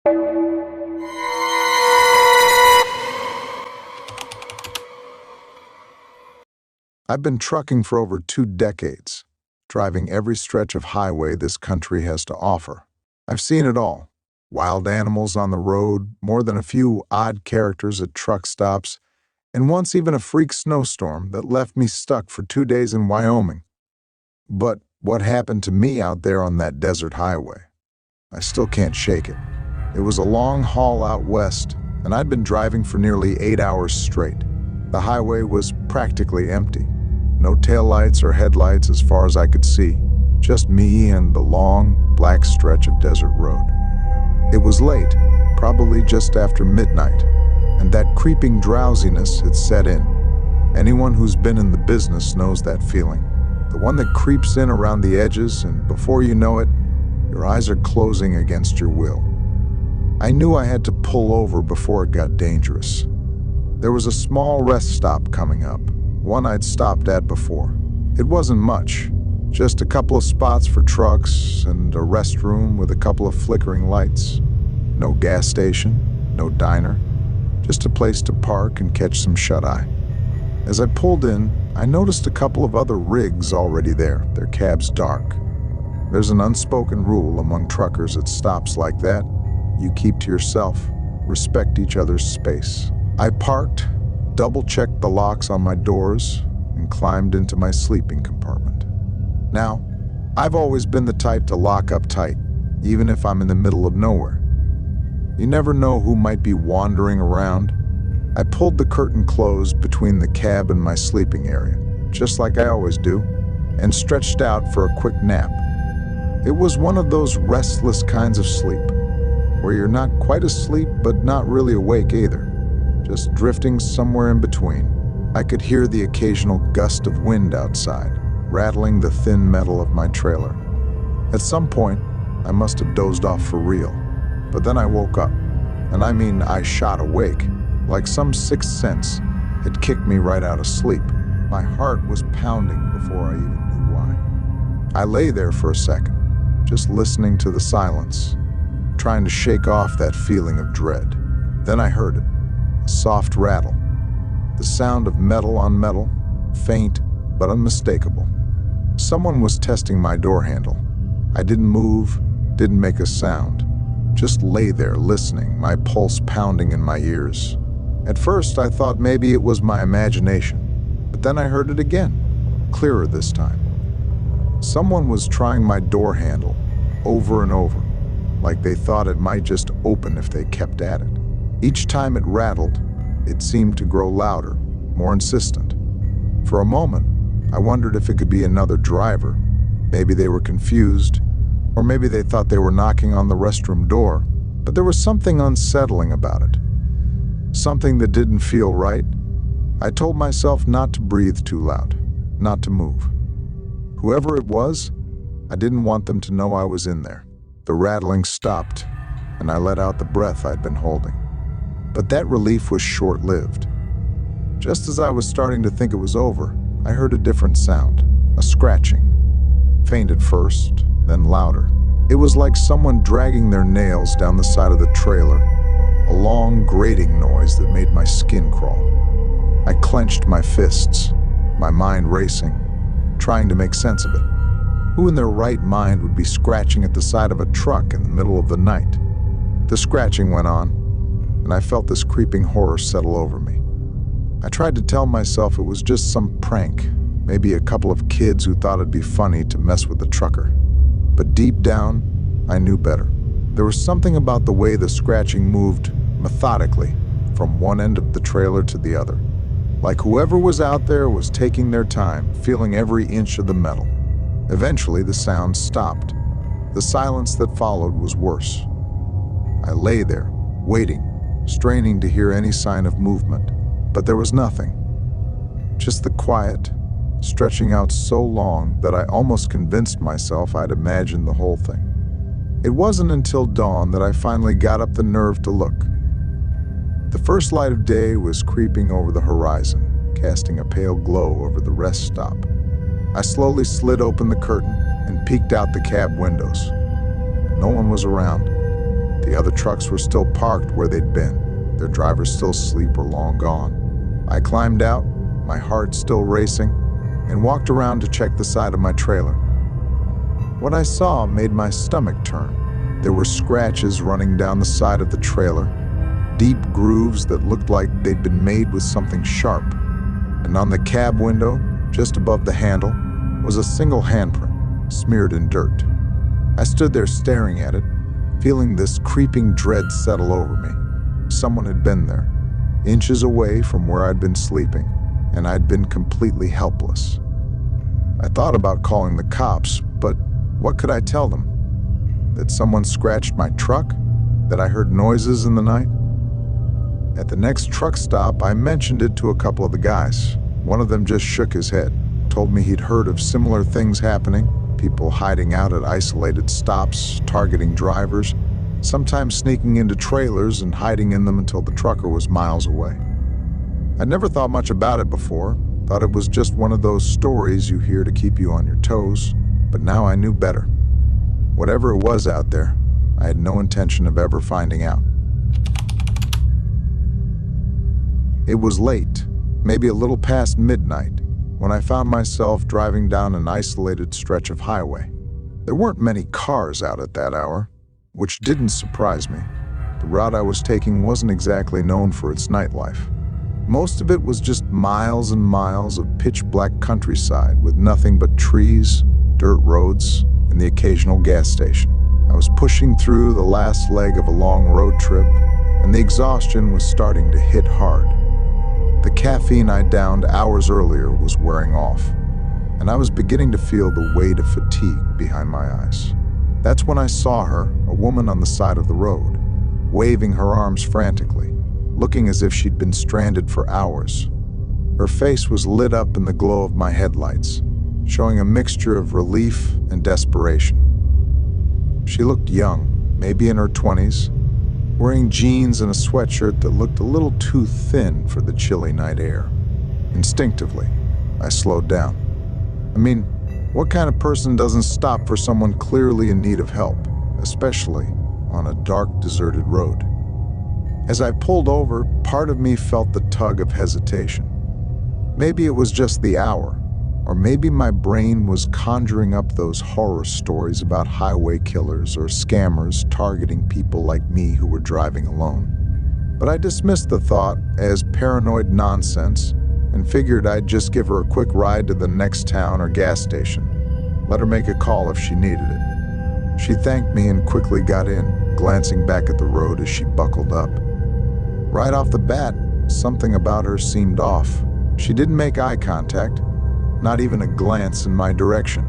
I've been trucking for over 2 decades, driving every stretch of highway this country has to offer. I've seen it all. Wild animals on the road, more than a few odd characters at truck stops, and once even a freak snowstorm that left me stuck for 2 days in Wyoming. But what happened to me out there on that desert highway? I still can't shake it. It was a long haul out west, and I'd been driving for nearly 8 hours straight. The highway was practically empty. No taillights or headlights as far as I could see. Just me and the long, black stretch of desert road. It was late, probably just after midnight, and that creeping drowsiness had set in. Anyone who's been in the business knows that feeling. The one that creeps in around the edges, and before you know it, your eyes are closing against your will. I knew I had to pull over before it got dangerous. There was a small rest stop coming up, one I'd stopped at before. It wasn't much, just a couple of spots for trucks and a restroom with a couple of flickering lights. No gas station, no diner, just a place to park and catch some shut-eye. As I pulled in, I noticed a couple of other rigs already there, their cabs dark. There's an unspoken rule among truckers at stops like that. You keep to yourself, respect each other's space. I parked, double-checked the locks on my doors, and climbed into my sleeping compartment. Now, I've always been the type to lock up tight, even if I'm in the middle of nowhere. You never know who might be wandering around. I pulled the curtain closed between the cab and my sleeping area, just like I always do, and stretched out for a quick nap. It was one of those restless kinds of sleep, where you're not quite asleep but not really awake either, just drifting somewhere in between. I could hear the occasional gust of wind outside, rattling the thin metal of my trailer. At some point, I must have dozed off for real, but then I woke up, and I mean I shot awake, like some sixth sense had kicked me right out of sleep. My heart was pounding before I even knew why. I lay there for a second, just listening to the silence, trying to shake off that feeling of dread. Then I heard it, a soft rattle, the sound of metal on metal, faint but unmistakable. Someone was testing my door handle. I didn't move, didn't make a sound, just lay there listening, my pulse pounding in my ears. At first, I thought maybe it was my imagination, but then I heard it again, clearer this time. Someone was trying my door handle over and over, like they thought it might just open if they kept at it. Each time it rattled, it seemed to grow louder, more insistent. For a moment, I wondered if it could be another driver. Maybe they were confused, or maybe they thought they were knocking on the restroom door, but there was something unsettling about it. Something that didn't feel right. I told myself not to breathe too loud, not to move. Whoever it was, I didn't want them to know I was in there. The rattling stopped, and I let out the breath I'd been holding. But that relief was short-lived. Just as I was starting to think it was over, I heard a different sound, a scratching. Faint at first, then louder. It was like someone dragging their nails down the side of the trailer, a long grating noise that made my skin crawl. I clenched my fists, my mind racing, trying to make sense of it. Who in their right mind would be scratching at the side of a truck in the middle of the night? The scratching went on, and I felt this creeping horror settle over me. I tried to tell myself it was just some prank, maybe a couple of kids who thought it'd be funny to mess with the trucker. But deep down, I knew better. There was something about the way the scratching moved methodically from one end of the trailer to the other. Like whoever was out there was taking their time, feeling every inch of the metal. Eventually, the sound stopped. The silence that followed was worse. I lay there, waiting, straining to hear any sign of movement, but there was nothing. Just the quiet, stretching out so long that I almost convinced myself I'd imagined the whole thing. It wasn't until dawn that I finally got up the nerve to look. The first light of day was creeping over the horizon, casting a pale glow over the rest stop. I slowly slid open the curtain and peeked out the cab windows. No one was around. The other trucks were still parked where they'd been, their drivers still asleep or long gone. I climbed out, my heart still racing, and walked around to check the side of my trailer. What I saw made my stomach turn. There were scratches running down the side of the trailer, deep grooves that looked like they'd been made with something sharp. And on the cab window, just above the handle, was a single handprint, smeared in dirt. I stood there staring at it, feeling this creeping dread settle over me. Someone had been there, inches away from where I'd been sleeping, and I'd been completely helpless. I thought about calling the cops, but what could I tell them? That someone scratched my truck? That I heard noises in the night? At the next truck stop, I mentioned it to a couple of the guys. One of them just shook his head, told me he'd heard of similar things happening, people hiding out at isolated stops, targeting drivers, sometimes sneaking into trailers and hiding in them until the trucker was miles away. I'd never thought much about it before, thought it was just one of those stories you hear to keep you on your toes, but now I knew better. Whatever it was out there, I had no intention of ever finding out. It was late, maybe a little past midnight, when I found myself driving down an isolated stretch of highway. There weren't many cars out at that hour, which didn't surprise me. The route I was taking wasn't exactly known for its nightlife. Most of it was just miles and miles of pitch-black countryside with nothing but trees, dirt roads, and the occasional gas station. I was pushing through the last leg of a long road trip, and the exhaustion was starting to hit hard. The caffeine I downed hours earlier was wearing off, and I was beginning to feel the weight of fatigue behind my eyes. That's when I saw her, a woman on the side of the road, waving her arms frantically, looking as if she'd been stranded for hours. Her face was lit up in the glow of my headlights, showing a mixture of relief and desperation. She looked young, maybe in her 20s, wearing jeans and a sweatshirt that looked a little too thin for the chilly night air. Instinctively, I slowed down. I mean, what kind of person doesn't stop for someone clearly in need of help, especially on a dark, deserted road? As I pulled over, part of me felt the tug of hesitation. Maybe it was just the hour, or maybe my brain was conjuring up those horror stories about highway killers or scammers targeting people like me who were driving alone. But I dismissed the thought as paranoid nonsense and figured I'd just give her a quick ride to the next town or gas station, let her make a call if she needed it. She thanked me and quickly got in, glancing back at the road as she buckled up. Right off the bat, something about her seemed off. She didn't make eye contact, not even a glance in my direction.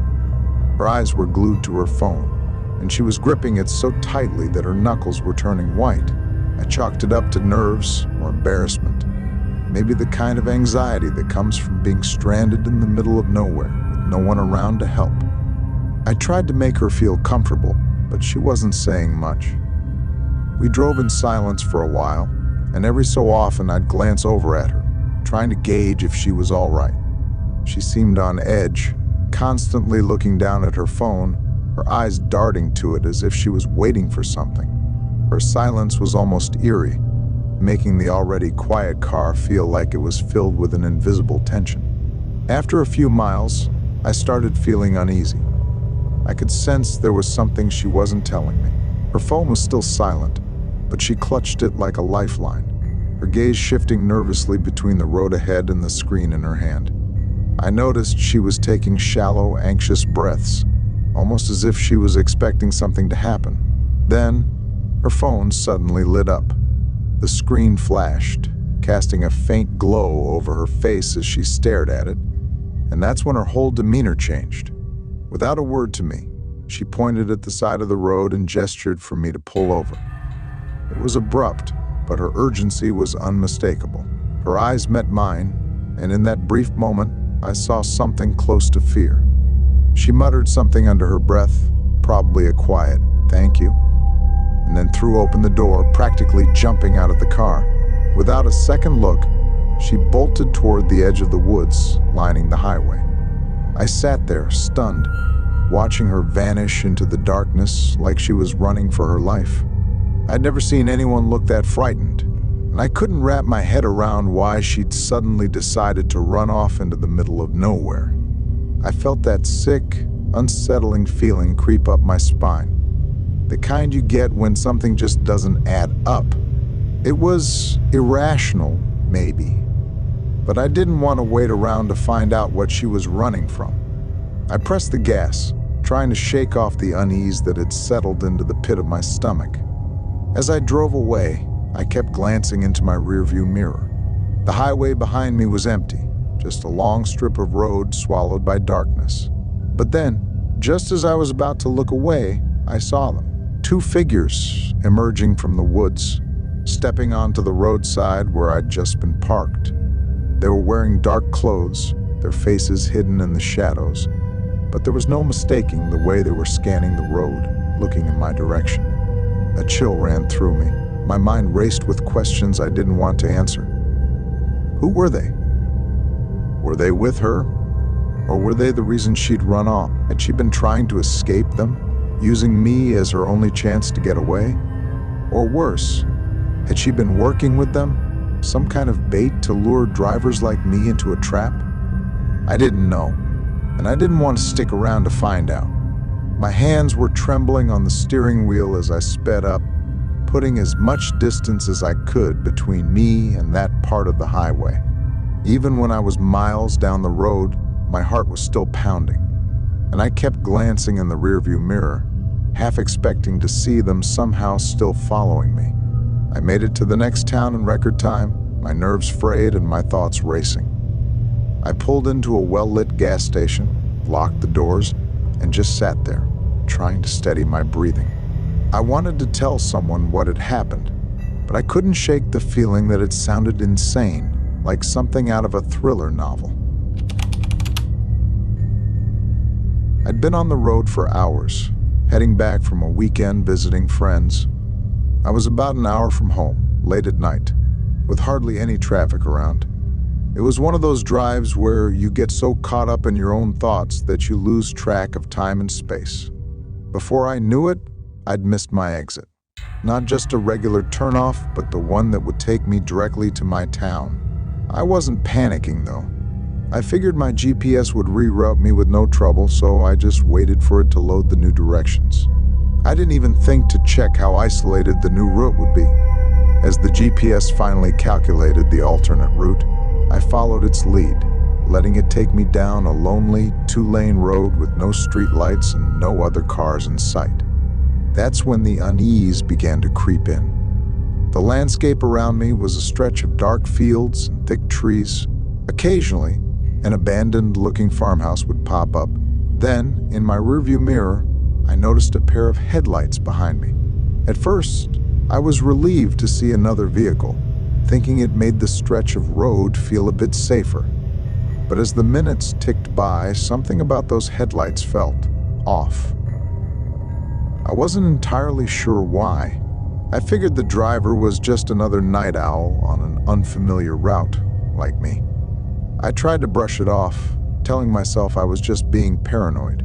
Her eyes were glued to her phone, and she was gripping it so tightly that her knuckles were turning white. I chalked it up to nerves or embarrassment, maybe the kind of anxiety that comes from being stranded in the middle of nowhere with no one around to help. I tried to make her feel comfortable, but she wasn't saying much. We drove in silence for a while, and every so often I'd glance over at her, trying to gauge if she was all right. She seemed on edge, constantly looking down at her phone, her eyes darting to it as if she was waiting for something. Her silence was almost eerie, making the already quiet car feel like it was filled with an invisible tension. After a few miles, I started feeling uneasy. I could sense there was something she wasn't telling me. Her phone was still silent, but she clutched it like a lifeline, her gaze shifting nervously between the road ahead and the screen in her hand. I noticed she was taking shallow, anxious breaths, almost as if she was expecting something to happen. Then, her phone suddenly lit up. The screen flashed, casting a faint glow over her face as she stared at it, and that's when her whole demeanor changed. Without a word to me, she pointed at the side of the road and gestured for me to pull over. It was abrupt, but her urgency was unmistakable. Her eyes met mine, and in that brief moment, I saw something close to fear. She muttered something under her breath, probably a quiet, "Thank you," and then threw open the door, practically jumping out of the car. Without a second look, she bolted toward the edge of the woods lining the highway. I sat there, stunned, watching her vanish into the darkness like she was running for her life. I'd never seen anyone look that frightened, and I couldn't wrap my head around why she'd suddenly decided to run off into the middle of nowhere. I felt that sick, unsettling feeling creep up my spine. The kind you get when something just doesn't add up. It was irrational, maybe, but I didn't want to wait around to find out what she was running from. I pressed the gas, trying to shake off the unease that had settled into the pit of my stomach. As I drove away, I kept glancing into my rearview mirror. The highway behind me was empty, just a long strip of road swallowed by darkness. But then, just as I was about to look away, I saw them. Two figures emerging from the woods, stepping onto the roadside where I'd just been parked. They were wearing dark clothes, their faces hidden in the shadows, but there was no mistaking the way they were scanning the road, looking in my direction. A chill ran through me. My mind raced with questions I didn't want to answer. Who were they? Were they with her? Or were they the reason she'd run off? Had she been trying to escape them, using me as her only chance to get away? Or worse, had she been working with them, some kind of bait to lure drivers like me into a trap? I didn't know, and I didn't want to stick around to find out. My hands were trembling on the steering wheel as I sped up, putting as much distance as I could between me and that part of the highway. Even when I was miles down the road, my heart was still pounding, and I kept glancing in the rearview mirror, half expecting to see them somehow still following me. I made it to the next town in record time, my nerves frayed and my thoughts racing. I pulled into a well-lit gas station, locked the doors, and just sat there, trying to steady my breathing. I wanted to tell someone what had happened, but I couldn't shake the feeling that it sounded insane, like something out of a thriller novel. I'd been on the road for hours, heading back from a weekend visiting friends. I was about an hour from home, late at night, with hardly any traffic around. It was one of those drives where you get so caught up in your own thoughts that you lose track of time and space. Before I knew it, I'd missed my exit. Not just a regular turnoff, but the one that would take me directly to my town. I wasn't panicking, though. I figured my GPS would reroute me with no trouble, so I just waited for it to load the new directions. I didn't even think to check how isolated the new route would be. As the GPS finally calculated the alternate route, I followed its lead, letting it take me down a lonely, two-lane road with no streetlights and no other cars in sight. That's when the unease began to creep in. The landscape around me was a stretch of dark fields and thick trees. Occasionally, an abandoned-looking farmhouse would pop up. Then, in my rearview mirror, I noticed a pair of headlights behind me. At first, I was relieved to see another vehicle, thinking it made the stretch of road feel a bit safer. But as the minutes ticked by, something about those headlights felt off. I wasn't entirely sure why. I figured the driver was just another night owl on an unfamiliar route, like me. I tried to brush it off, telling myself I was just being paranoid.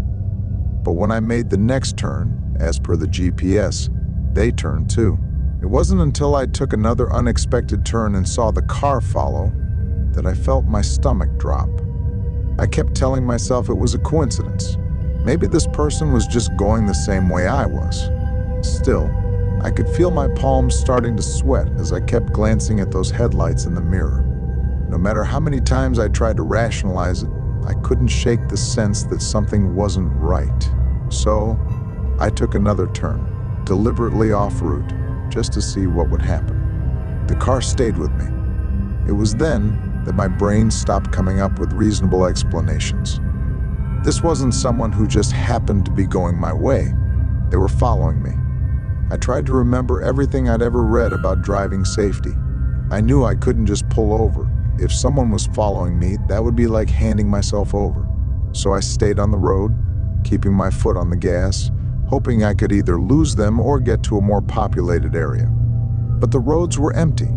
But when I made the next turn, as per the GPS, they turned too. It wasn't until I took another unexpected turn and saw the car follow that I felt my stomach drop. I kept telling myself it was a coincidence. Maybe this person was just going the same way I was. Still, I could feel my palms starting to sweat as I kept glancing at those headlights in the mirror. No matter how many times I tried to rationalize it, I couldn't shake the sense that something wasn't right. So, I took another turn, deliberately off route, just to see what would happen. The car stayed with me. It was then that my brain stopped coming up with reasonable explanations. This wasn't someone who just happened to be going my way. They were following me. I tried to remember everything I'd ever read about driving safety. I knew I couldn't just pull over. If someone was following me, that would be like handing myself over. So I stayed on the road, keeping my foot on the gas, hoping I could either lose them or get to a more populated area. But the roads were empty,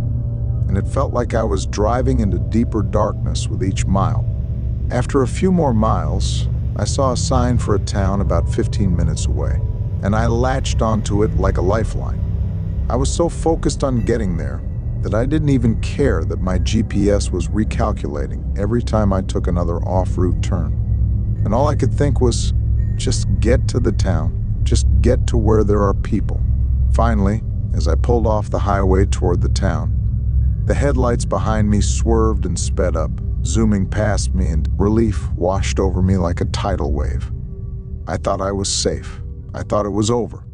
and it felt like I was driving into deeper darkness with each mile. After a few more miles, I saw a sign for a town about 15 minutes away, and I latched onto it like a lifeline. I was so focused on getting there that I didn't even care that my GPS was recalculating every time I took another off-route turn. And all I could think was, just get to the town, just get to where there are people. Finally, as I pulled off the highway toward the town, the headlights behind me swerved and sped up, zooming past me, and relief washed over me like a tidal wave. I thought I was safe. I thought it was over.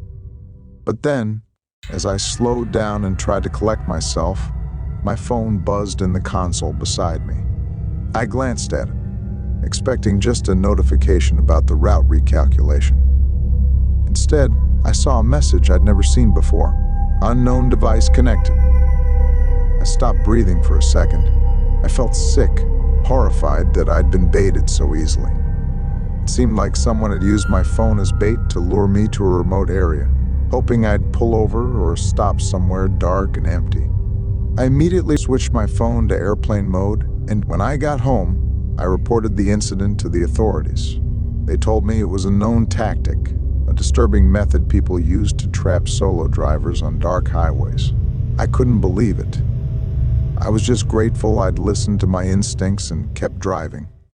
But then, as I slowed down and tried to collect myself, my phone buzzed in the console beside me. I glanced at it, expecting just a notification about the route recalculation. Instead, I saw a message I'd never seen before. Unknown device connected. I stopped breathing for a second. I felt sick, horrified that I'd been baited so easily. It seemed like someone had used my phone as bait to lure me to a remote area, hoping I'd pull over or stop somewhere dark and empty. I immediately switched my phone to airplane mode, and when I got home, I reported the incident to the authorities. They told me it was a known tactic, a disturbing method people use to trap solo drivers on dark highways. I couldn't believe it. I was just grateful I'd listened to my instincts and kept driving.